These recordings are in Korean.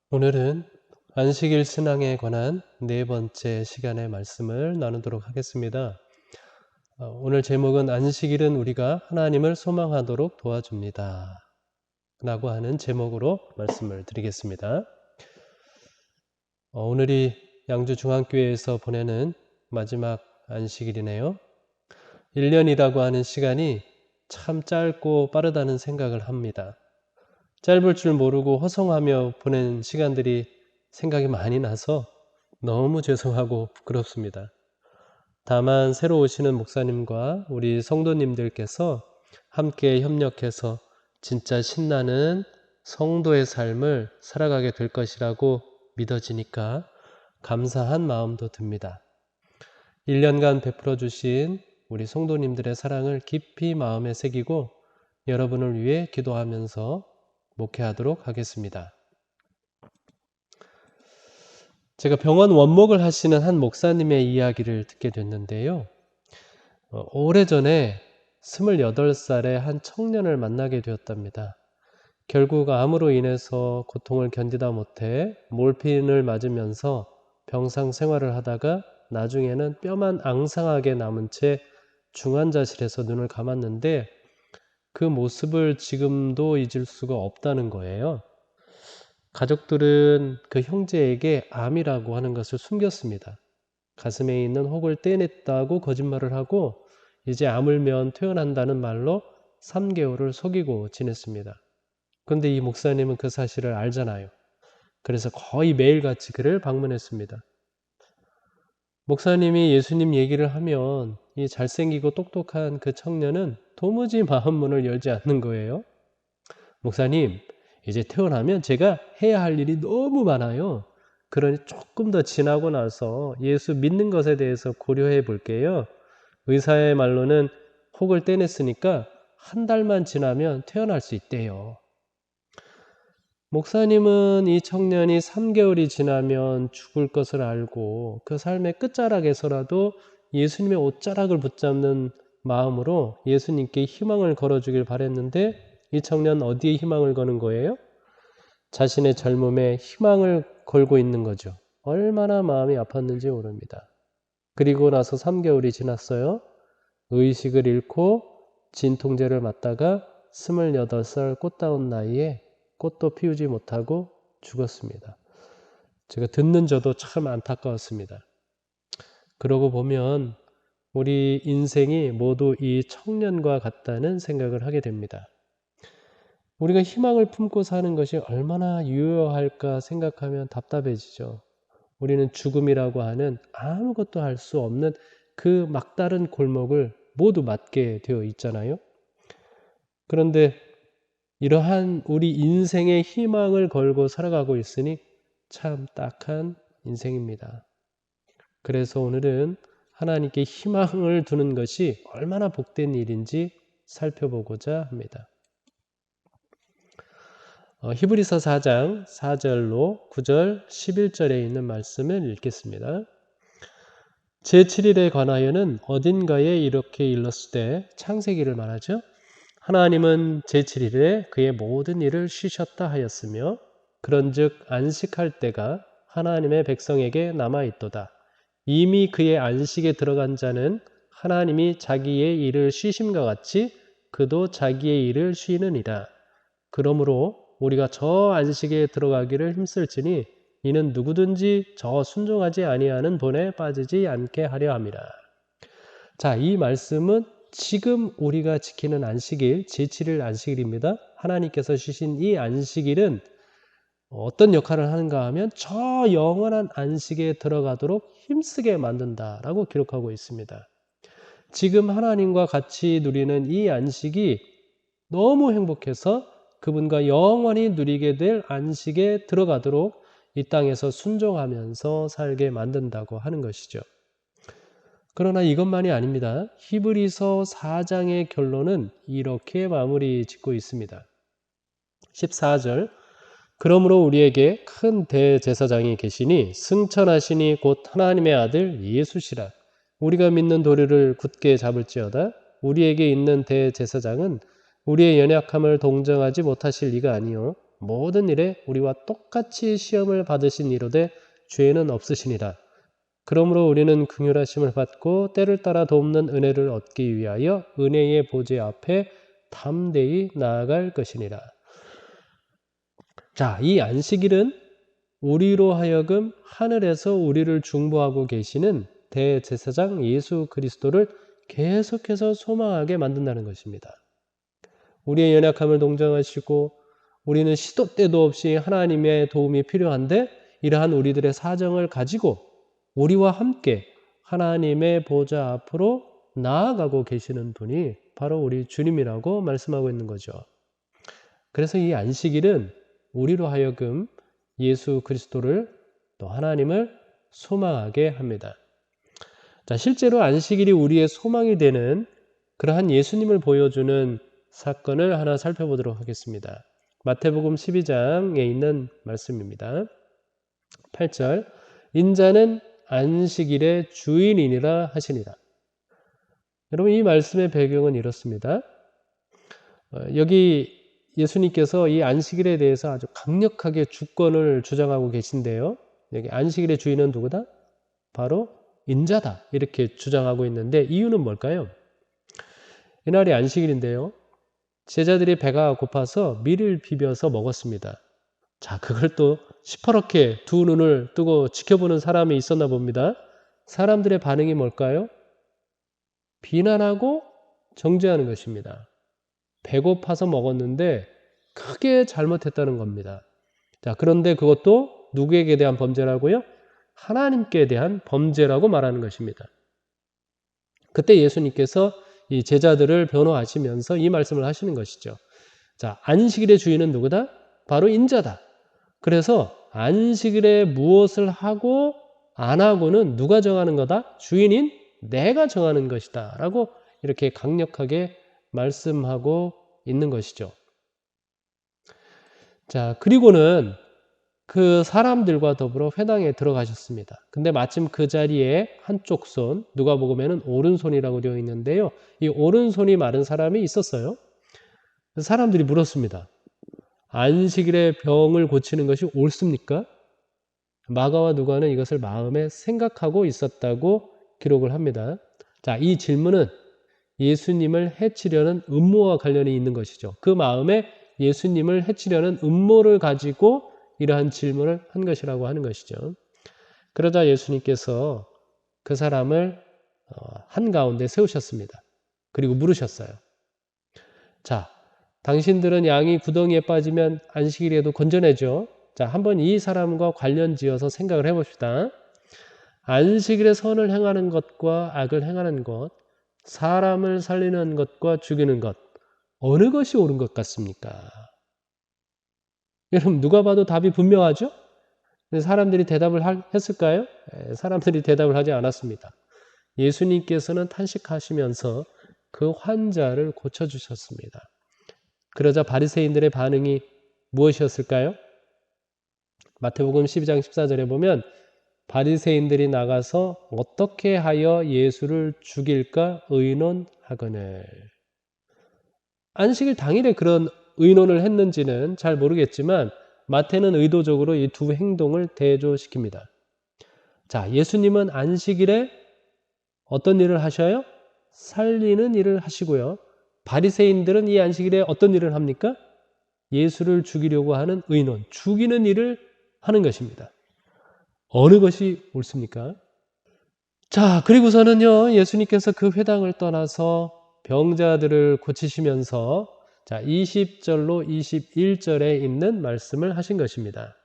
오늘은 안식일 신앙에 관한 네 번째 시간의 말씀을 나누도록 하겠습니다. 오늘 제목은 안식일은 우리가 하나님을 소망하도록 도와줍니다 라고 하는 제목으로 말씀을 드리겠습니다. 오늘이 양주중앙교회에서 보내는 마지막 안식일이네요. 1년이라고 하는 시간이 참 짧고 빠르다는 생각을 합니다. 짧을 줄 모르고 허송하며 보낸 시간들이 생각이 많이 나서 너무 죄송하고 부끄럽습니다. 다만 새로 오시는 목사님과 우리 성도님들께서 함께 협력해서 진짜 신나는 성도의 삶을 살아가게 될 것이라고 믿어지니까 감사한 마음도 듭니다. 1년간 베풀어 주신 우리 성도님들의 사랑을 깊이 마음에 새기고 여러분을 위해 기도하면서 목회하도록 하겠습니다. 제가 병원 원목을 하시는 한 목사님의 이야기를 듣게 됐는데요. 오래전에 28살의 한 청년을 만나게 되었답니다. 결국 암으로 인해서 고통을 견디다 못해 몰핀을 맞으면서 병상 생활을 하다가 나중에는 뼈만 앙상하게 남은 채 중환자실에서 눈을 감았는데 그 모습을 지금도 잊을 수가 없다는 거예요. 가족들은 그 형제에게 암이라고 하는 것을 숨겼습니다. 가슴에 있는 혹을 떼냈다고 거짓말을 하고 이제 아물면 퇴원한다는 말로 3개월을 속이고 지냈습니다. 그런데 이 목사님은 그 사실을 알잖아요. 그래서 거의 매일같이 그를 방문했습니다. 목사님이 예수님 얘기를 하면 이 잘생기고 똑똑한 그 청년은 도무지 마음문을 열지 않는 거예요. 목사님, 이제 퇴원하면 제가 해야 할 일이 너무 많아요. 그러니 조금 더 지나고 나서 예수 믿는 것에 대해서 고려해 볼게요. 의사의 말로는 혹을 떼냈으니까 한 달만 지나면 퇴원할 수 있대요. 목사님은 이 청년이 3개월이 지나면 죽을 것을 알고 그 삶의 끝자락에서라도 예수님의 옷자락을 붙잡는 마음으로 예수님께 희망을 걸어주길 바랬는데 이 청년 어디에 희망을 거는 거예요? 자신의 젊음에 희망을 걸고 있는 거죠. 얼마나 마음이 아팠는지 모릅니다. 그리고 나서 3개월이 지났어요. 의식을 잃고 진통제를 맞다가 28살 꽃다운 나이에 꽃도 피우지 못하고 죽었습니다. 제가 듣는 저도 참 안타까웠습니다. 그러고 보면 우리 인생이 모두 이 청년과 같다는 생각을 하게 됩니다. 우리가 희망을 품고 사는 것이 얼마나 유효할까 생각하면 답답해지죠. 우리는 죽음이라고 하는 아무것도 할 수 없는 그 막다른 골목을 모두 맞게 되어 있잖아요. 그런데 이러한 우리 인생의 희망을 걸고 살아가고 있으니 참 딱한 인생입니다. 그래서 오늘은 하나님께 희망을 두는 것이 얼마나 복된 일인지 살펴보고자 합니다. 히브리서 4장 4절로 9절 11절에 있는 말씀을 읽겠습니다. 제7일에 관하여는 어딘가에 이렇게 일렀을 창세기를 말하죠. 하나님은 제7일에 그의 모든 일을 쉬셨다 하였으며 그런즉 안식할 때가 하나님의 백성에게 남아있도다. 이미 그의 안식에 들어간 자는 하나님이 자기의 일을 쉬심과 같이 그도 자기의 일을 쉬느니라. 그러므로 우리가 저 안식에 들어가기를 힘쓸지니 이는 누구든지 저 순종하지 아니하는 본에 빠지지 않게 하려 함이라. 자, 이 말씀은 지금 우리가 지키는 안식일, 제7일 안식일입니다. 하나님께서 주신 이 안식일은 어떤 역할을 하는가 하면 저 영원한 안식에 들어가도록 힘쓰게 만든다라고 기록하고 있습니다. 지금 하나님과 같이 누리는 이 안식이 너무 행복해서 그분과 영원히 누리게 될 안식에 들어가도록 이 땅에서 순종하면서 살게 만든다고 하는 것이죠. 그러나 이것만이 아닙니다. 히브리서 4장의 결론은 이렇게 마무리 짓고 있습니다. 14절 그러므로 우리에게 큰 대제사장이 계시니 승천하시니 곧 하나님의 아들 예수시라. 우리가 믿는 도리를 굳게 잡을지어다. 우리에게 있는 대제사장은 우리의 연약함을 동정하지 못하실 이가 아니요 모든 일에 우리와 똑같이 시험을 받으신 이로되 죄는 없으시니라. 그러므로 우리는 긍휼하심을 받고 때를 따라 돕는 은혜를 얻기 위하여 은혜의 보좌 앞에 담대히 나아갈 것이니라. 자, 이 안식일은 우리로 하여금 하늘에서 우리를 중보하고 계시는 대제사장 예수 그리스도를 계속해서 소망하게 만든다는 것입니다. 우리의 연약함을 동정하시고 우리는 시도 때도 없이 하나님의 도움이 필요한데 이러한 우리들의 사정을 가지고 우리와 함께 하나님의 보좌 앞으로 나아가고 계시는 분이 바로 우리 주님이라고 말씀하고 있는 거죠. 그래서 이 안식일은 우리로 하여금 예수 그리스도를 또 하나님을 소망하게 합니다. 자, 실제로 안식일이 우리의 소망이 되는 그러한 예수님을 보여주는 사건을 하나 살펴보도록 하겠습니다. 마태복음 12장에 있는 말씀입니다. 8절 인자는 안식일의 주인이니라 하시니라. 여러분 이 말씀의 배경은 이렇습니다. 여기 예수님께서 이 안식일에 대해서 아주 강력하게 주권을 주장하고 계신데요. 여기 안식일의 주인은 누구다? 바로 인자다. 이렇게 주장하고 있는데 이유는 뭘까요? 이날이 안식일인데요. 제자들이 배가 고파서 밀을 비벼서 먹었습니다. 자, 그걸 또 시퍼렇게 두 눈을 뜨고 지켜보는 사람이 있었나 봅니다. 사람들의 반응이 뭘까요? 비난하고 정죄하는 것입니다. 배고파서 먹었는데 크게 잘못했다는 겁니다. 자, 그런데 그것도 누구에게 대한 범죄라고요? 하나님께 대한 범죄라고 말하는 것입니다. 그때 예수님께서 이 제자들을 변호하시면서 이 말씀을 하시는 것이죠. 자, 안식일의 주인은 누구다? 바로 인자다. 그래서 안식일에 무엇을 하고 안 하고는 누가 정하는 거다? 주인인 내가 정하는 것이다. 라고 이렇게 강력하게 말씀하고 있는 것이죠. 자, 그리고는 그 사람들과 더불어 회당에 들어가셨습니다. 근데 마침 그 자리에 한쪽 손, 누가복음에는 오른손이라고 되어 있는데요. 이 오른손이 마른 사람이 있었어요. 사람들이 물었습니다. 안식일에 병을 고치는 것이 옳습니까? 마가와 누가는 이것을 마음에 생각하고 있었다고 기록을 합니다. 자, 이 질문은 예수님을 해치려는 음모와 관련이 있는 것이죠. 그 마음에 예수님을 해치려는 음모를 가지고 이러한 질문을 한 것이라고 하는 것이죠. 그러자 예수님께서 그 사람을 한가운데 세우셨습니다. 그리고 물으셨어요. 자, 당신들은 양이 구덩이에 빠지면 안식일에도 건져내죠. 자, 한번 이 사람과 관련 지어서 생각을 해봅시다. 안식일에 선을 행하는 것과 악을 행하는 것, 사람을 살리는 것과 죽이는 것, 어느 것이 옳은 것 같습니까? 여러분 누가 봐도 답이 분명하죠? 사람들이 대답을 했을까요? 사람들이 대답을 하지 않았습니다. 예수님께서는 탄식하시면서 그 환자를 고쳐주셨습니다. 그러자 바리새인들의 반응이 무엇이었을까요? 마태복음 12장 14절에 보면 바리새인들이 나가서 어떻게 하여 예수를 죽일까 의논하거늘. 안식일 당일에 그런 의논을 했는지는 잘 모르겠지만 마태는 의도적으로 이 두 행동을 대조시킵니다. 자, 예수님은 안식일에 어떤 일을 하셔요? 살리는 일을 하시고요. 바리새인들은 이 안식일에 어떤 일을 합니까? 예수를 죽이려고 하는 의논, 죽이는 일을 하는 것입니다. 어느 것이 옳습니까? 자, 그리고서는요, 예수님께서 그 회당을 떠나서 병자들을 고치시면서 자, 20절로 21절에 있는 말씀을 하신 것입니다.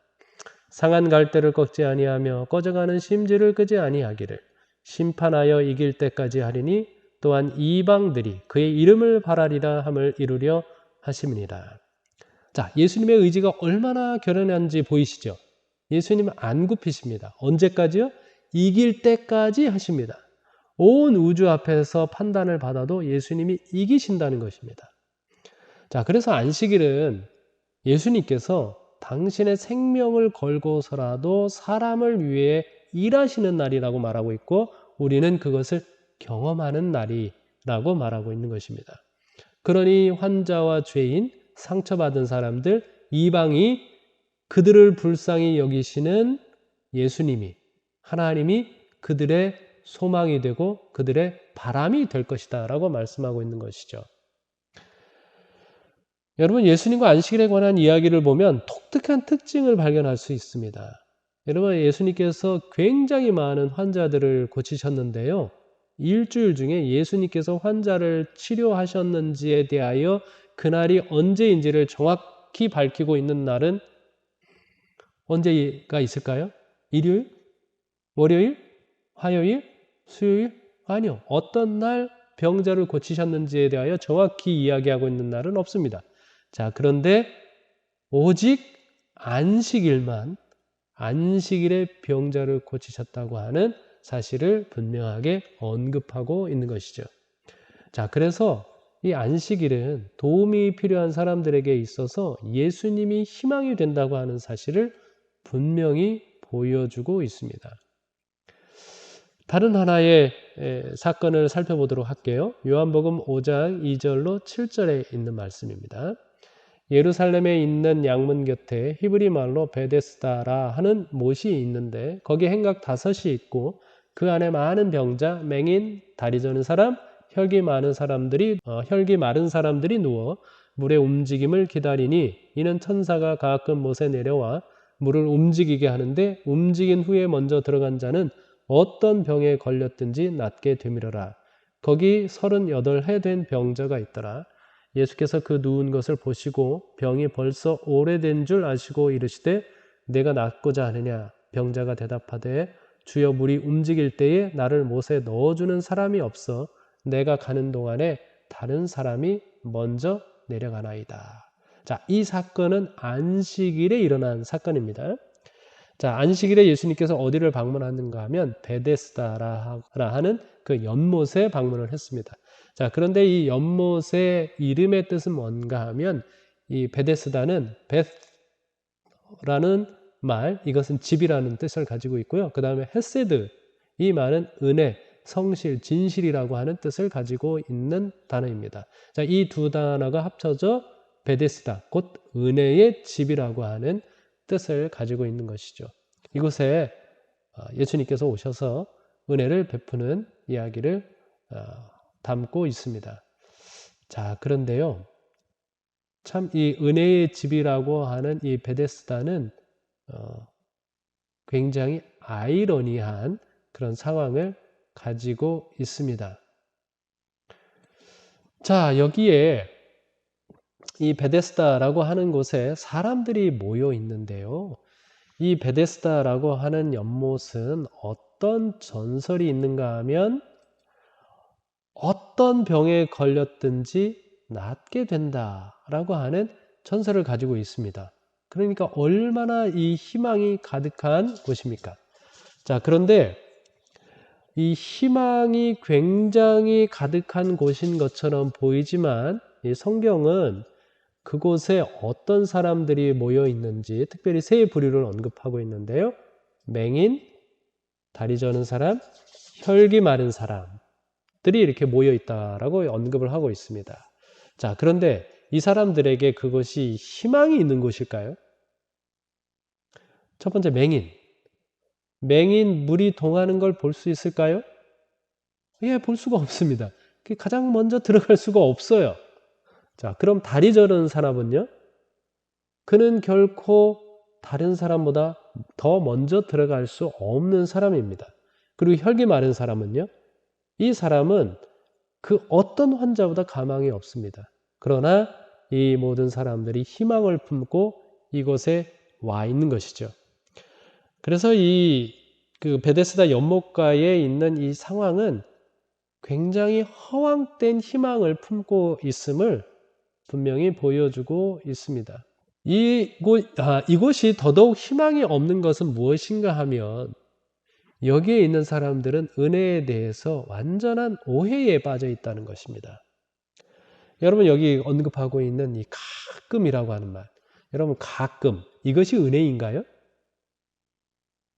상한 갈대를 꺾지 아니하며 꺼져가는 심지를 끄지 아니하기를 심판하여 이길 때까지 하리니 또한 이방들이 그의 이름을 바라리라 함을 이루려 하심이니라. 자, 예수님의 의지가 얼마나 결연한지 보이시죠? 예수님은 안 굽히십니다. 언제까지요? 이길 때까지 하십니다. 온 우주 앞에서 판단을 받아도 예수님이 이기신다는 것입니다. 자, 그래서 안식일은 예수님께서 당신의 생명을 걸고서라도 사람을 위해 일하시는 날이라고 말하고 있고 우리는 그것을 경험하는 날이라고 말하고 있는 것입니다. 그러니 환자와 죄인, 상처받은 사람들, 이방이 그들을 불쌍히 여기시는 예수님이, 하나님이 그들의 소망이 되고 그들의 바람이 될 것이다 라고 말씀하고 있는 것이죠. 여러분, 예수님과 안식일에 관한 이야기를 보면 독특한 특징을 발견할 수 있습니다. 여러분, 예수님께서 굉장히 많은 환자들을 고치셨는데요. 일주일 중에 예수님께서 환자를 치료하셨는지에 대하여 그날이 언제인지를 정확히 밝히고 있는 날은 언제가 있을까요? 일요일? 월요일? 화요일? 수요일? 아니요. 어떤 날 병자를 고치셨는지에 대하여 정확히 이야기하고 있는 날은 없습니다. 자, 그런데 오직 안식일만, 안식일에 병자를 고치셨다고 하는 사실을 분명하게 언급하고 있는 것이죠. 자, 그래서 이 안식일은 도움이 필요한 사람들에게 있어서 예수님이 희망이 된다고 하는 사실을 분명히 보여주고 있습니다. 다른 하나의 사건을 살펴보도록 할게요. 요한복음 5장 2절로 7절에 있는 말씀입니다. 예루살렘에 있는 양문 곁에 히브리 말로 베데스다라 하는 못이 있는데 거기에 행각 5이 있고 그 안에 많은 병자, 맹인, 다리 저는 사람, 혈기 마른 사람들이 누워 물의 움직임을 기다리니 이는 천사가 가끔 못에 내려와 물을 움직이게 하는데 움직인 후에 먼저 들어간 자는 어떤 병에 걸렸든지 낫게 되밀어라. 거기 38해 된 병자가 있더라. 예수께서 그 누운 것을 보시고 병이 벌써 오래된 줄 아시고 이르시되 내가 낫고자 하느냐. 병자가 대답하되 주여 물이 움직일 때에 나를 못에 넣어주는 사람이 없어 내가 가는 동안에 다른 사람이 먼저 내려가나이다. 자, 이 사건은 안식일에 일어난 사건입니다. 자, 안식일에 예수님께서 어디를 방문하는가 하면 베데스다라 하는 그 연못에 방문을 했습니다. 자, 그런데 이 연못의 이름의 뜻은 뭔가 하면 이 베데스다는 베스라는 말, 이것은 집이라는 뜻을 가지고 있고요. 그 다음에 헤세드, 이 말은 은혜, 성실, 진실이라고 하는 뜻을 가지고 있는 단어입니다. 자, 이 두 단어가 합쳐져 베데스다, 곧 은혜의 집이라고 하는 뜻을 가지고 있는 것이죠. 이곳에 예수님께서 오셔서 은혜를 베푸는 이야기를 담고 있습니다. 자, 그런데요. 참 이 은혜의 집이라고 하는 이 베데스다는 굉장히 아이러니한 그런 상황을 가지고 있습니다. 자, 여기에 이 베데스다라고 하는 곳에 사람들이 모여 있는데요. 이 베데스다라고 하는 연못은 어떤 전설이 있는가 하면 어떤 병에 걸렸든지 낫게 된다라고 하는 전설을 가지고 있습니다. 그러니까 얼마나 이 희망이 가득한 곳입니까? 자, 그런데 이 희망이 굉장히 가득한 곳인 것처럼 보이지만 이 성경은 그곳에 어떤 사람들이 모여 있는지 특별히 세 부류를 언급하고 있는데요. 맹인, 다리 저는 사람, 혈기 마른 사람들이 이렇게 모여 있다라고 언급을 하고 있습니다. 자, 그런데 이 사람들에게 그것이 희망이 있는 곳일까요? 첫 번째, 맹인 물이 동하는 걸 볼 수 있을까요? 예, 볼 수가 없습니다. 가장 먼저 들어갈 수가 없어요. 자, 그럼 다리 저는 사람은요? 그는 결코 다른 사람보다 더 먼저 들어갈 수 없는 사람입니다. 그리고 혈기 마른 사람은요? 이 사람은 그 어떤 환자보다 가망이 없습니다. 그러나 이 모든 사람들이 희망을 품고 이곳에 와 있는 것이죠. 그래서 그 베데스다 연못가에 있는 이 상황은 굉장히 허황된 희망을 품고 있음을 분명히 보여주고 있습니다. 이곳이 더더욱 희망이 없는 것은 무엇인가 하면 여기에 있는 사람들은 은혜에 대해서 완전한 오해에 빠져 있다는 것입니다. 여러분, 여기 언급하고 있는 이 가끔이라고 하는 말, 여러분, 가끔, 이것이 은혜인가요?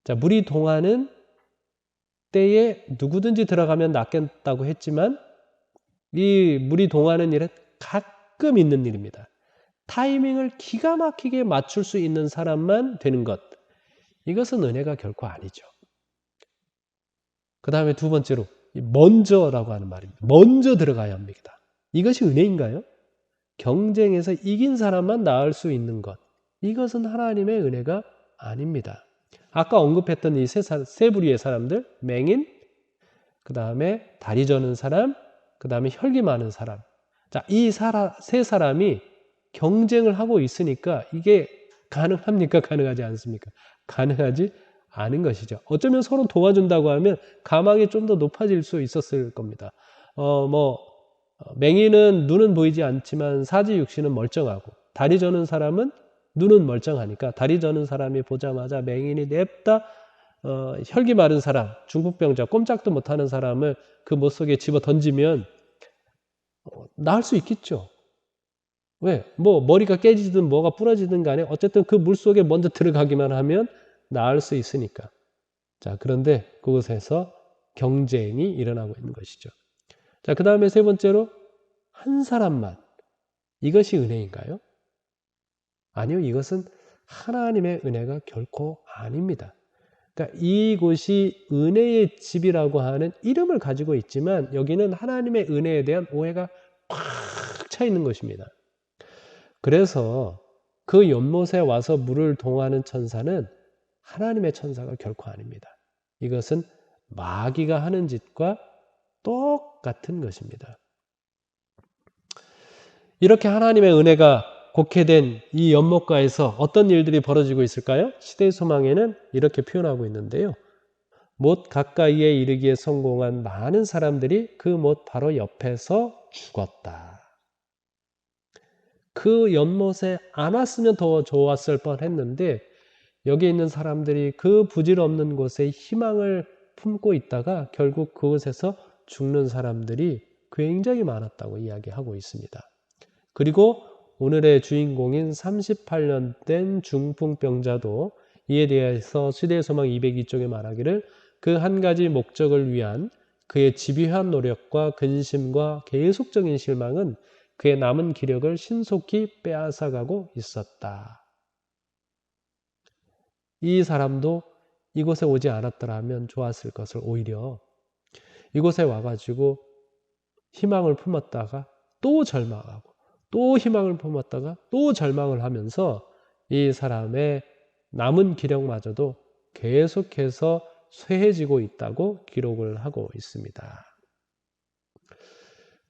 자, 물이 동하는 때에 누구든지 들어가면 낫겠다고 했지만 이 물이 동하는 일은 가끔 있는 일입니다. 타이밍을 기가 막히게 맞출 수 있는 사람만 되는 것. 이것은 은혜가 결코 아니죠. 그 다음에 두 번째로 먼저라고 하는 말입니다. 먼저 들어가야 합니다. 이것이 은혜인가요? 경쟁에서 이긴 사람만 나을 수 있는 것. 이것은 하나님의 은혜가 아닙니다. 아까 언급했던 이 세 부류의 사람들, 맹인, 그 다음에 다리 저는 사람, 그 다음에 혈기 많은 사람. 자, 이 세 사람이 경쟁을 하고 있으니까 이게 가능합니까? 가능하지 않습니까? 가능하지 않은 것이죠. 어쩌면 서로 도와준다고 하면 가망이 좀 더 높아질 수 있었을 겁니다. 맹인은 눈은 보이지 않지만 사지육신은 멀쩡하고, 다리 저는 사람은 눈은 멀쩡하니까 다리 저는 사람이 보자마자 맹인이 냅다 혈기 마른 사람, 중풍병자, 꼼짝도 못하는 사람을 그 못 속에 집어 던지면 나을 수 있겠죠. 왜? 머리가 깨지든 뭐가 부러지든 간에 어쨌든 그 물 속에 먼저 들어가기만 하면 나을 수 있으니까. 자, 그런데 그곳에서 경쟁이 일어나고 있는 것이죠. 자, 그 다음에 세 번째로 한 사람만. 이것이 은혜인가요? 아니요, 이것은 하나님의 은혜가 결코 아닙니다. 그러니까 이곳이 은혜의 집이라고 하는 이름을 가지고 있지만 여기는 하나님의 은혜에 대한 오해가 꽉 차 있는 것입니다. 그래서 그 연못에 와서 물을 동하는 천사는 하나님의 천사가 결코 아닙니다. 이것은 마귀가 하는 짓과 똑같은 것입니다. 이렇게 하나님의 은혜가 곡해된 이 연못가에서 어떤 일들이 벌어지고 있을까요? 시대의 소망에는 이렇게 표현하고 있는데요. 못 가까이에 이르기에 성공한 많은 사람들이 그 못 바로 옆에서 죽었다. 그 연못에 안 왔으면 더 좋았을 뻔했는데 여기 있는 사람들이 그 부질없는 곳에 희망을 품고 있다가 결국 그곳에서 죽는 사람들이 굉장히 많았다고 이야기하고 있습니다. 그리고 오늘의 주인공인 38년 된 중풍병자도 이에 대해서 시대의 소망 202쪽에 말하기를 그 한 가지 목적을 위한 그의 집요한 노력과 근심과 계속적인 실망은 그의 남은 기력을 신속히 빼앗아가고 있었다. 이 사람도 이곳에 오지 않았더라면 좋았을 것을 오히려 이곳에 와가지고 희망을 품었다가 또 절망하고 또 희망을 품었다가 또 절망을 하면서 이 사람의 남은 기력마저도 계속해서 쇠해지고 있다고 기록을 하고 있습니다.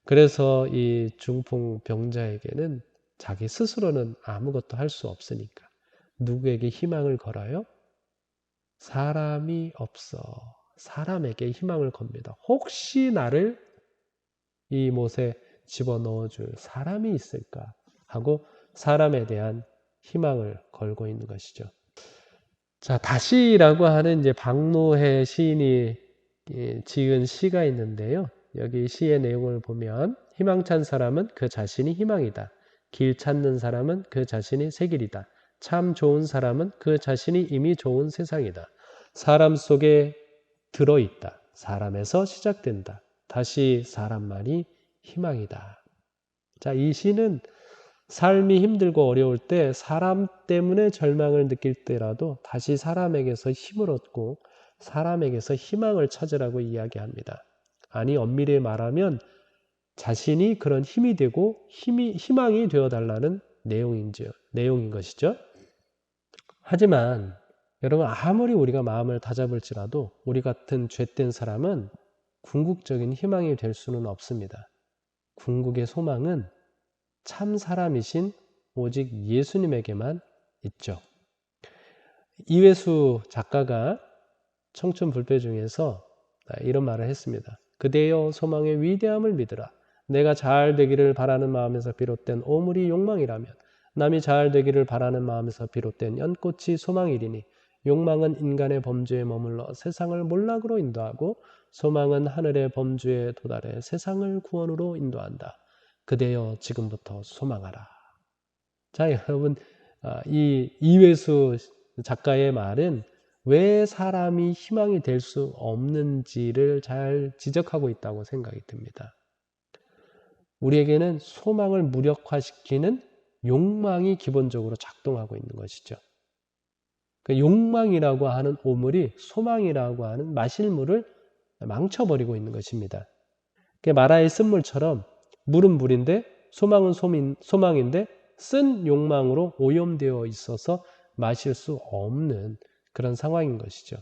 그래서 이 중풍병자에게는 자기 스스로는 아무것도 할 수 없으니까 누구에게 희망을 걸어요? 사람이 없어. 사람에게 희망을 겁니다. 혹시 나를 이 못에 집어넣어 줄 사람이 있을까 하고 사람에 대한 희망을 걸고 있는 것이죠. 자, 다시라고 하는 이제 박노해 시인이 지은 시가 있는데요. 여기 시의 내용을 보면 희망찬 사람은 그 자신이 희망이다. 길 찾는 사람은 그 자신이 새 길이다. 참 좋은 사람은 그 자신이 이미 좋은 세상이다. 사람 속에 들어있다. 사람에서 시작된다. 다시 사람만이 희망이다. 자, 이 시는 삶이 힘들고 어려울 때 사람 때문에 절망을 느낄 때라도 다시 사람에게서 힘을 얻고 사람에게서 희망을 찾으라고 이야기합니다. 아니, 엄밀히 말하면 자신이 그런 힘이 되고 희망이 되어달라는 내용인 것이죠. 하지만 여러분, 아무리 우리가 마음을 다잡을지라도 우리 같은 죄된 사람은 궁극적인 희망이 될 수는 없습니다. 궁극의 소망은 참 사람이신 오직 예수님에게만 있죠. 이회수 작가가 청춘불배 중에서 이런 말을 했습니다. 그대여 소망의 위대함을 믿으라. 내가 잘 되기를 바라는 마음에서 비롯된 오물이 욕망이라면 남이 잘 되기를 바라는 마음에서 비롯된 연꽃이 소망이리니 욕망은 인간의 범죄에 머물러 세상을 몰락으로 인도하고 소망은 하늘의 범주에 도달해 세상을 구원으로 인도한다. 그대여 지금부터 소망하라. 자, 여러분, 이 이회수 작가의 말은 왜 사람이 희망이 될 수 없는지를 잘 지적하고 있다고 생각이 듭니다. 우리에게는 소망을 무력화시키는 욕망이 기본적으로 작동하고 있는 것이죠. 그 욕망이라고 하는 오물이 소망이라고 하는 마실 물을 망쳐버리고 있는 것입니다. 마라의 쓴물처럼 물은 물인데 소망은 소망인데 쓴 욕망으로 오염되어 있어서 마실 수 없는 그런 상황인 것이죠.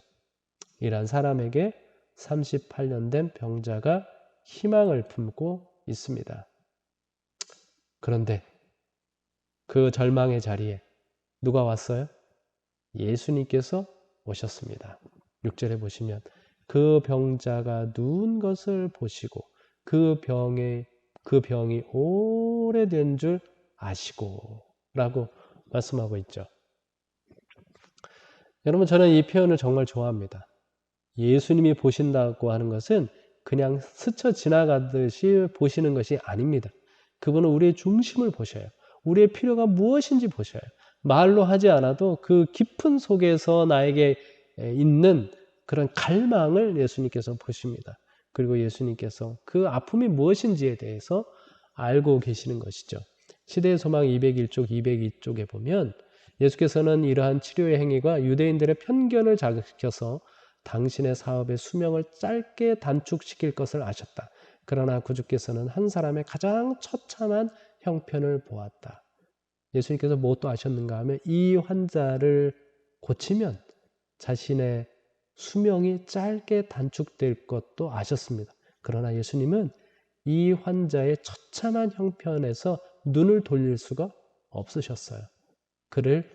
이러한 사람에게 38년 된 병자가 희망을 품고 있습니다. 그런데 그 절망의 자리에 누가 왔어요? 예수님께서 오셨습니다. 6절에 보시면 그 병자가 누운 것을 보시고 그 병이 오래된 줄 아시고 라고 말씀하고 있죠. 여러분, 저는 이 표현을 정말 좋아합니다. 예수님이 보신다고 하는 것은 그냥 스쳐 지나가듯이 보시는 것이 아닙니다. 그분은 우리의 중심을 보셔요. 우리의 필요가 무엇인지 보셔요. 말로 하지 않아도 그 깊은 속에서 나에게 있는 그런 갈망을 예수님께서 보십니다. 그리고 예수님께서 그 아픔이 무엇인지에 대해서 알고 계시는 것이죠. 시대의 소망 201쪽, 202쪽에 보면 예수께서는 이러한 치료의 행위가 유대인들의 편견을 자극시켜서 당신의 사업의 수명을 짧게 단축시킬 것을 아셨다. 그러나 구주께서는 한 사람의 가장 처참한 형편을 보았다. 예수님께서 무엇도 아셨는가 하면 이 환자를 고치면 자신의 수명이 짧게 단축될 것도 아셨습니다. 그러나 예수님은 이 환자의 처참한 형편에서 눈을 돌릴 수가 없으셨어요. 그를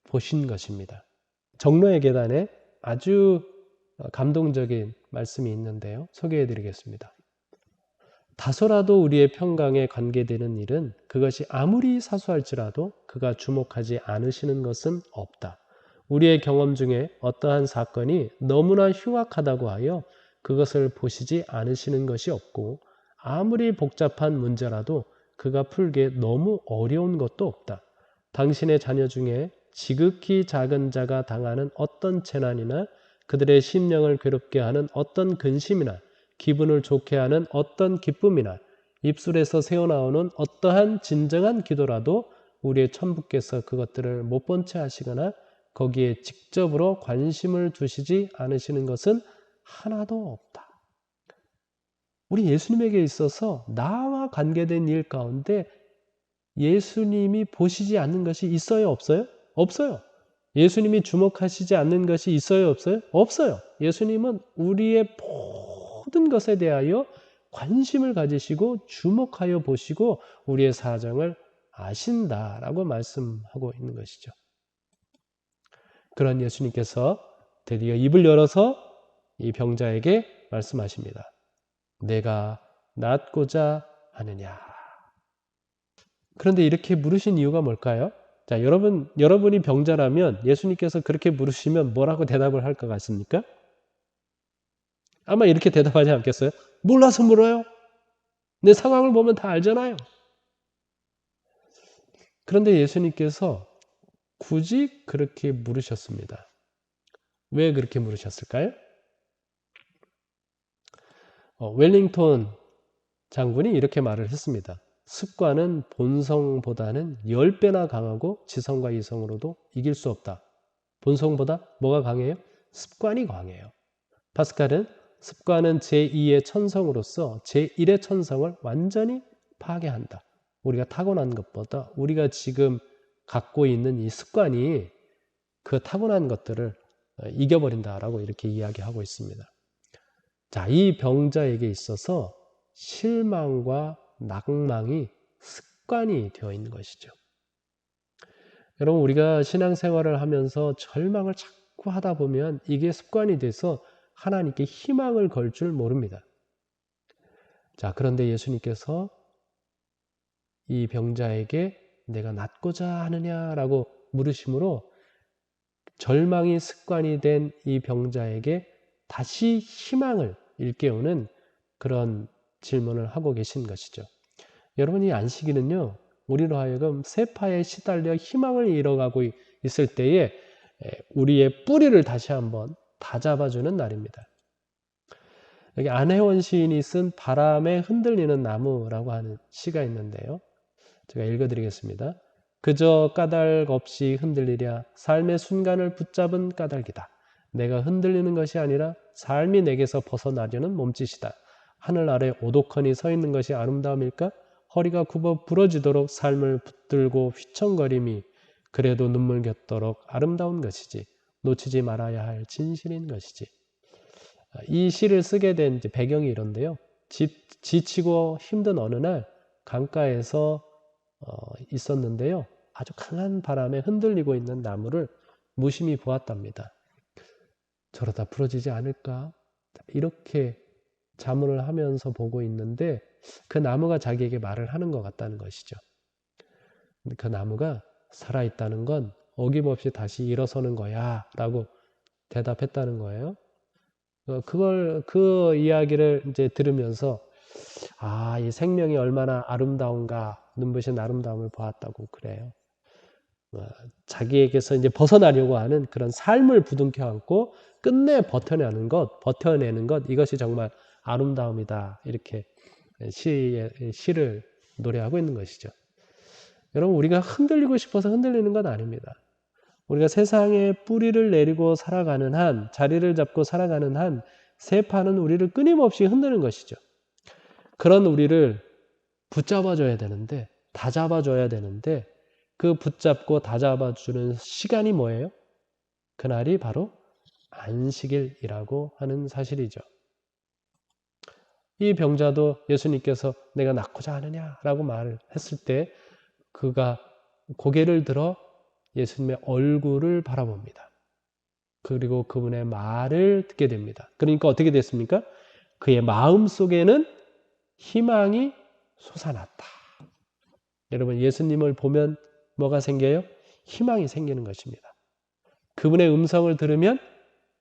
보신 것입니다. 정로의 계단에 아주 감동적인 말씀이 있는데요. 소개해 드리겠습니다. 다소라도 우리의 평강에 관계되는 일은 그것이 아무리 사소할지라도 그가 주목하지 않으시는 것은 없다. 우리의 경험 중에 어떠한 사건이 너무나 흉악하다고 하여 그것을 보시지 않으시는 것이 없고 아무리 복잡한 문제라도 그가 풀기에 너무 어려운 것도 없다. 당신의 자녀 중에 지극히 작은 자가 당하는 어떤 재난이나 그들의 심령을 괴롭게 하는 어떤 근심이나 기분을 좋게 하는 어떤 기쁨이나 입술에서 새어나오는 어떠한 진정한 기도라도 우리의 천부께서 그것들을 못 본 채 하시거나 거기에 직접으로 관심을 두시지 않으시는 것은 하나도 없다. 우리 예수님에게 있어서 나와 관계된 일 가운데 예수님이 보시지 않는 것이 있어요, 없어요? 없어요. 예수님이 주목하시지 않는 것이 있어요, 없어요? 없어요. 예수님은 우리의 모든 것에 대하여 관심을 가지시고 주목하여 보시고 우리의 사정을 아신다라고 말씀하고 있는 것이죠. 그런 예수님께서 드디어 입을 열어서 이 병자에게 말씀하십니다. 내가 낫고자 하느냐. 그런데 이렇게 물으신 이유가 뭘까요? 자, 여러분이 병자라면 예수님께서 그렇게 물으시면 뭐라고 대답을 할 것 같습니까? 아마 이렇게 대답하지 않겠어요? 몰라서 물어요. 내 상황을 보면 다 알잖아요. 그런데 예수님께서 굳이 그렇게 물으셨습니다. 왜 그렇게 물으셨을까요? 웰링턴 장군이 이렇게 말을 했습니다. 습관은 본성보다는 10배나 강하고 지성과 이성으로도 이길 수 없다. 본성보다 뭐가 강해요? 습관이 강해요. 파스칼은 습관은 제2의 천성으로서 제1의 천성을 완전히 파괴한다. 우리가 타고난 것보다 우리가 지금 갖고 있는 이 습관이 그 타고난 것들을 이겨버린다라고 이렇게 이야기하고 있습니다. 자, 이 병자에게 있어서 실망과 낭망이 습관이 되어 있는 것이죠. 여러분, 우리가 신앙생활을 하면서 절망을 자꾸 하다 보면 이게 습관이 돼서 하나님께 희망을 걸 줄 모릅니다. 자, 그런데 예수님께서 이 병자에게 내가 낫고자 하느냐라고 물으심으로 절망이 습관이 된 이 병자에게 다시 희망을 일깨우는 그런 질문을 하고 계신 것이죠. 여러분이 안식일은요, 우리로 하여금 세파에 시달려 희망을 잃어가고 있을 때에 우리의 뿌리를 다시 한번 다잡아주는 날입니다. 여기 안혜원 시인이 쓴 바람에 흔들리는 나무라고 하는 시가 있는데요. 제가 읽어드리겠습니다. 그저 까닭 없이 흔들리랴. 삶의 순간을 붙잡은 까닭이다. 내가 흔들리는 것이 아니라 삶이 내게서 벗어나려는 몸짓이다. 하늘 아래 오독하니 서 있는 것이 아름다움일까? 허리가 굽어 부러지도록 삶을 붙들고 휘청거림이 그래도 눈물 겹도록 아름다운 것이지. 놓치지 말아야 할 진실인 것이지. 이 시를 쓰게 된 배경이 이런데요. 지치고 힘든 어느 날 강가에서 있었는데요. 아주 강한 바람에 흔들리고 있는 나무를 무심히 보았답니다. 저러다 부러지지 않을까? 이렇게 자문을 하면서 보고 있는데 그 나무가 자기에게 말을 하는 것 같다는 것이죠. 그 나무가 살아있다는 건 어김없이 다시 일어서는 거야 라고 대답했다는 거예요. 그 이야기를 이제 들으면서 이 생명이 얼마나 아름다운가, 눈부신 아름다움을 보았다고 그래요. 자기에게서 이제 벗어나려고 하는 그런 삶을 부둥켜 안고 끝내 버텨내는 것, 이것이 정말 아름다움이다. 이렇게 시를 노래하고 있는 것이죠. 여러분, 우리가 흔들리고 싶어서 흔들리는 건 아닙니다. 우리가 세상에 뿌리를 내리고 살아가는 한, 자리를 잡고 살아가는 한, 세파는 우리를 끊임없이 흔드는 것이죠. 그런 우리를 붙잡아줘야 되는데, 다 잡아줘야 되는데, 그 붙잡고 다 잡아주는 시간이 뭐예요? 그날이 바로 안식일이라고 하는 사실이죠. 이 병자도 예수님께서 내가 낫고자 하느냐라고 말을 했을 때 그가 고개를 들어 예수님의 얼굴을 바라봅니다. 그리고 그분의 말을 듣게 됩니다. 그러니까 어떻게 됐습니까? 그의 마음 속에는 희망이 솟아났다. 여러분, 예수님을 보면 뭐가 생겨요? 희망이 생기는 것입니다. 그분의 음성을 들으면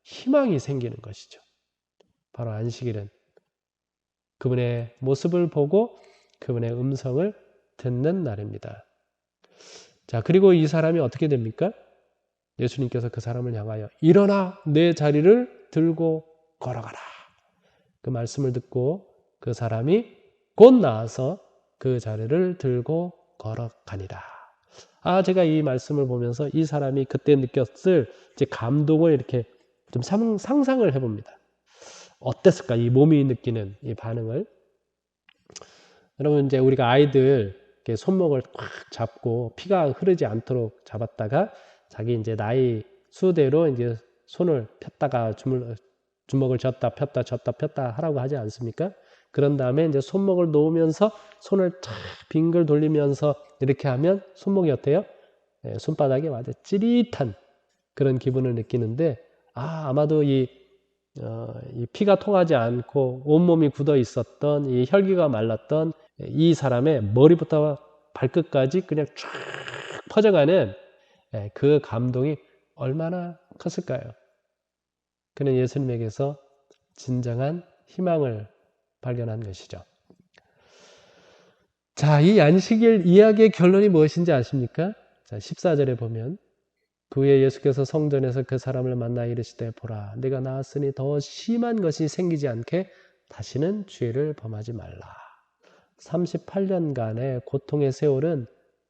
희망이 생기는 것이죠. 바로 안식일은 그분의 모습을 보고 그분의 음성을 듣는 날입니다. 자, 그리고 이 사람이 어떻게 됩니까? 예수님께서 그 사람을 향하여 일어나 내 자리를 들고 걸어가라. 그 말씀을 듣고 그 사람이 곧 나와서 그 자리를 들고 걸어가니라. 제가 이 말씀을 보면서 이 사람이 그때 느꼈을 이제 감동을 이렇게 좀 상상을 해봅니다. 어땠을까? 이 몸이 느끼는 이 반응을. 여러분, 이제 우리가 아이들 이렇게 손목을 꽉 잡고 피가 흐르지 않도록 잡았다가 자기 이제 나이 수대로 이제 손을 폈다가 주먹을 졌다 폈다 하라고 하지 않습니까? 그런 다음에 이제 손목을 놓으면서 손을 탁 빙글 돌리면서 이렇게 하면 손목이 어때요? 손바닥에 아주 찌릿한 그런 기분을 느끼는데 아마도 이 피가 통하지 않고 온몸이 굳어 있었던 이 혈기가 말랐던 이 사람의 머리부터 발끝까지 그냥 쫙 퍼져가는 그 감동이 얼마나 컸을까요? 그는 예수님에게서 진정한 희망을 발견한 것이죠. 자, 이 안식일 이야기의 결론이 무엇인지 아십니까? 자, 14절에 보면 그 후에 예수께서 성전에서 그 사람을 만나 이르시되 보라 네가 나았으니 더 심한 것이 생기지 않게 다시는 죄를 범하지 말라. 38년간의 고통의 세월은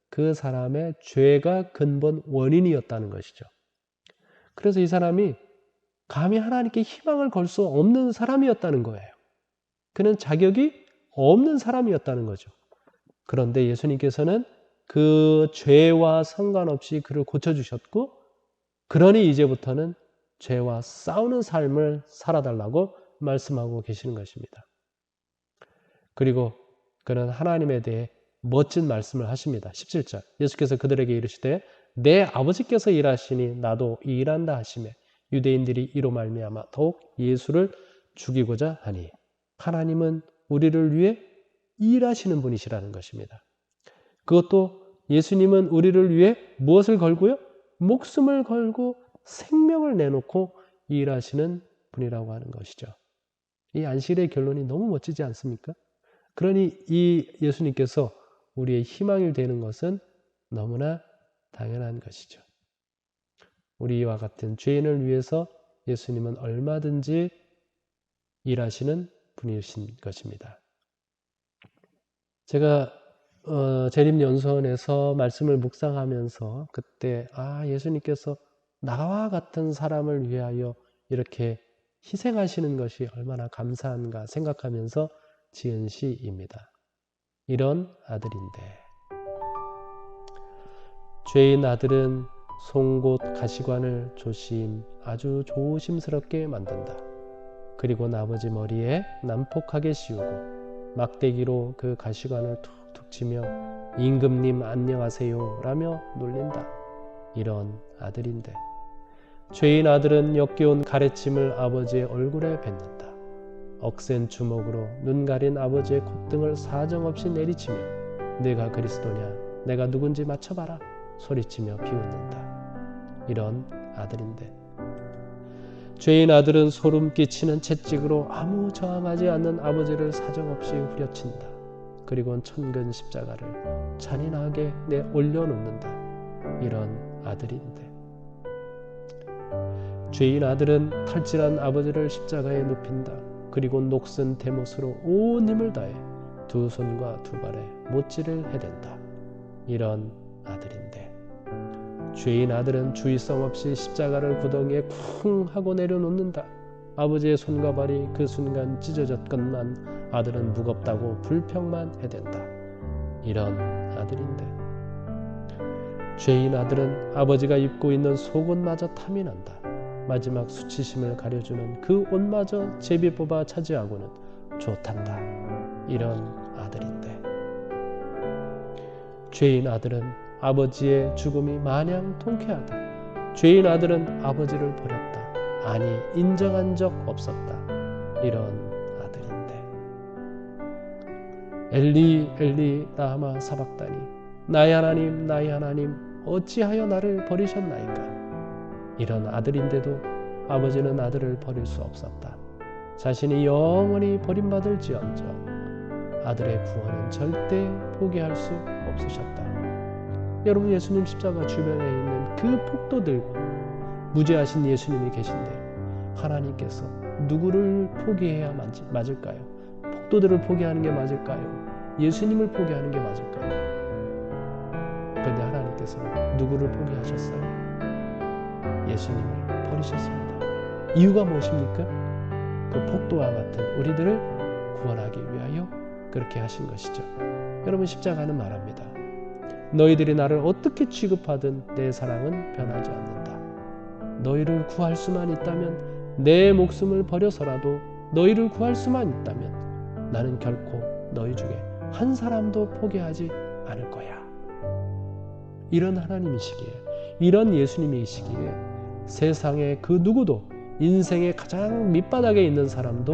그 사람의 죄가 근본 원인이었다는 것이죠. 그래서 이 사람이 감히 하나님께 희망을 걸 수 없는 사람이었다는 거예요. 그는 자격이 없는 사람이었다는 거죠. 그런데 예수님께서는 그 죄와 상관없이 그를 고쳐주셨고, 그러니 이제부터는 죄와 싸우는 삶을 살아달라고 말씀하고 계시는 것입니다. 그리고 그는 하나님에 대해 멋진 말씀을 하십니다. 17절 예수께서 그들에게 이르시되 내 아버지께서 일하시니 나도 일한다 하시매 유대인들이 이로 말미암아 더욱 예수를 죽이고자 하니 하나님은 우리를 위해 일하시는 분이시라는 것입니다. 그것도 예수님은 우리를 위해 무엇을 걸고요? 목숨을 걸고 생명을 내놓고 일하시는 분이라고 하는 것이죠. 이 안식일의 결론이 너무 멋지지 않습니까? 그러니 이 예수님께서 우리의 희망이 되는 것은 너무나 당연한 것이죠. 우리와 같은 죄인을 위해서 예수님은 얼마든지 일하시는 분이신 것입니다. 제가 재림연수원에서 말씀을 묵상하면서 그때 예수님께서 나와 같은 사람을 위하여 이렇게 희생하시는 것이 얼마나 감사한가 생각하면서 지은 시입니다. 이런 아들인데 죄인 아들은 송곳 가시관을 아주 조심스럽게 만든다. 그리고 아버지 머리에 난폭하게 씌우고 막대기로 그 가시관을 툭툭 치며 임금님 안녕하세요 라며 놀린다. 이런 아들인데 죄인 아들은 역겨운 가래침을 아버지의 얼굴에 뱉는다. 억센 주먹으로 눈 가린 아버지의 콧등을 사정없이 내리치며 내가 그리스도냐 내가 누군지 맞춰봐라 소리치며 비웃는다. 이런 아들인데 죄인 아들은 소름 끼치는 채찍으로 아무 저항하지 않는 아버지를 사정없이 후려친다. 그리고는 천근 십자가를 잔인하게 올려놓는다. 이런 아들인데 죄인 아들은 탈진한 아버지를 십자가에 눕힌다. 그리고 녹슨 대못으로 온 힘을 다해 두 손과 두 발에 못질을 해댄다. 이런 아들인데 죄인 아들은 주의성 없이 십자가를 구덩이에 쿵 하고 내려놓는다. 아버지의 손과 발이 그 순간 찢어졌건만 아들은 무겁다고 불평만 해댄다. 이런 아들인데 죄인 아들은 아버지가 입고 있는 속옷마저 탐이 난다. 마지막 수치심을 가려주는 그 옷마저 제비 뽑아 차지하고는 좋단다. 이런 아들인데 죄인 아들은 아버지의 죽음이 마냥 통쾌하다. 죄인 아들은 아버지를 버렸다. 아니 인정한 적 없었다. 이런 아들인데 엘리 엘리 라마 사박다니 나의 하나님 어찌하여 나를 버리셨나이까. 이런 아들인데도 아버지는 아들을 버릴 수 없었다. 자신이 영원히 버림받을지언정 아들의 구원은 절대 포기할 수 없으셨다. 여러분 예수님 십자가 주변에 있는 그 폭도들과 무죄하신 예수님이 계신데 하나님께서 누구를 포기해야 맞을까요? 폭도들을 포기하는 게 맞을까요? 예수님을 포기하는 게 맞을까요? 그런데 하나님께서 누구를 포기하셨어요? 예수님을 버리셨습니다. 이유가 무엇입니까? 그 폭도와 같은 우리들을 구원하기 위하여 그렇게 하신 것이죠. 여러분 십자가는 말합니다. 너희들이 나를 어떻게 취급하든 내 사랑은 변하지 않는다. 너희를 구할 수만 있다면 내 목숨을 버려서라도 너희를 구할 수만 있다면 나는 결코 너희 중에 한 사람도 포기하지 않을 거야. 이런 하나님이시기에 이런 예수님이시기에 세상의 그 누구도 인생의 가장 밑바닥에 있는 사람도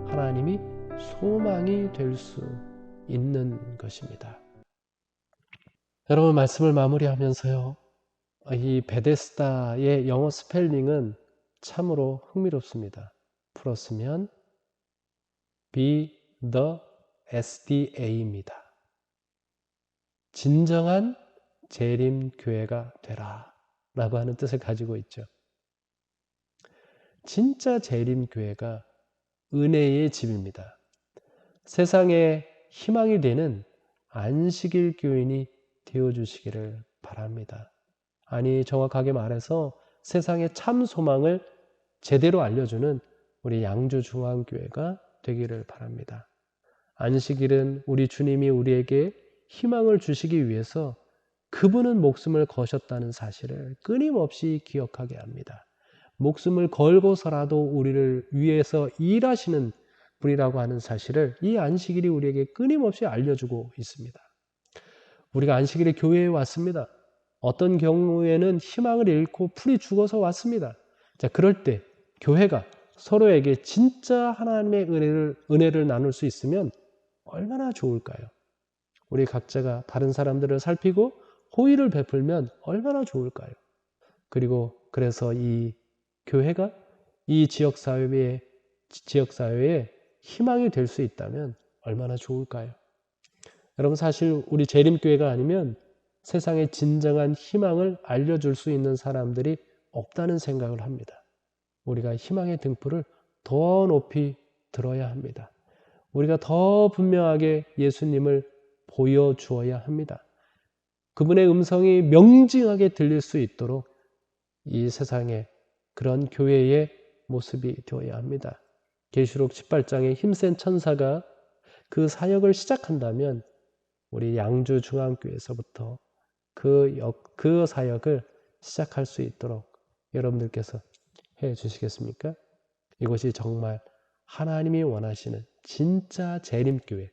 하나님이 소망이 될 수 있는 것입니다. 여러분 말씀을 마무리하면서요. 이 베데스다의 영어 스펠링은 참으로 흥미롭습니다. 풀었으면 BTHESDA입니다. 진정한 재림교회가 되라 라고 하는 뜻을 가지고 있죠. 진짜 재림교회가 은혜의 집입니다. 세상에 희망이 되는 안식일 교인이 되어주시기를 바랍니다. 아니 정확하게 말해서 세상의 참 소망을 제대로 알려주는 우리 양주중앙교회가 되기를 바랍니다. 안식일은 우리 주님이 우리에게 희망을 주시기 위해서 그분은 목숨을 거셨다는 사실을 끊임없이 기억하게 합니다. 목숨을 걸고서라도 우리를 위해서 일하시는 분이라고 하는 사실을 이 안식일이 우리에게 끊임없이 알려주고 있습니다. 우리가 안식일에 교회에 왔습니다. 어떤 경우에는 희망을 잃고 풀이 죽어서 왔습니다. 자, 그럴 때 교회가 서로에게 진짜 하나님의 은혜를 나눌 수 있으면 얼마나 좋을까요? 우리 각자가 다른 사람들을 살피고 호의를 베풀면 얼마나 좋을까요? 그리고 그래서 이 교회가 이 지역사회에 희망이 될 수 있다면 얼마나 좋을까요? 여러분 사실 우리 재림교회가 아니면 세상에 진정한 희망을 알려줄 수 있는 사람들이 없다는 생각을 합니다. 우리가 희망의 등불을 더 높이 들어야 합니다. 우리가 더 분명하게 예수님을 보여주어야 합니다. 그분의 음성이 명징하게 들릴 수 있도록 이 세상에 그런 교회의 모습이 되어야 합니다. 계시록 18장에 힘센 천사가 그 사역을 시작한다면 우리 양주 중앙교회에서부터 그 사역을 시작할 수 있도록 여러분들께서 해 주시겠습니까? 이것이 정말 하나님이 원하시는 진짜 재림교회,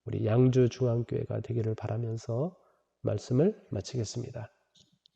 우리 양주 중앙교회가 되기를 바라면서 말씀을 마치겠습니다.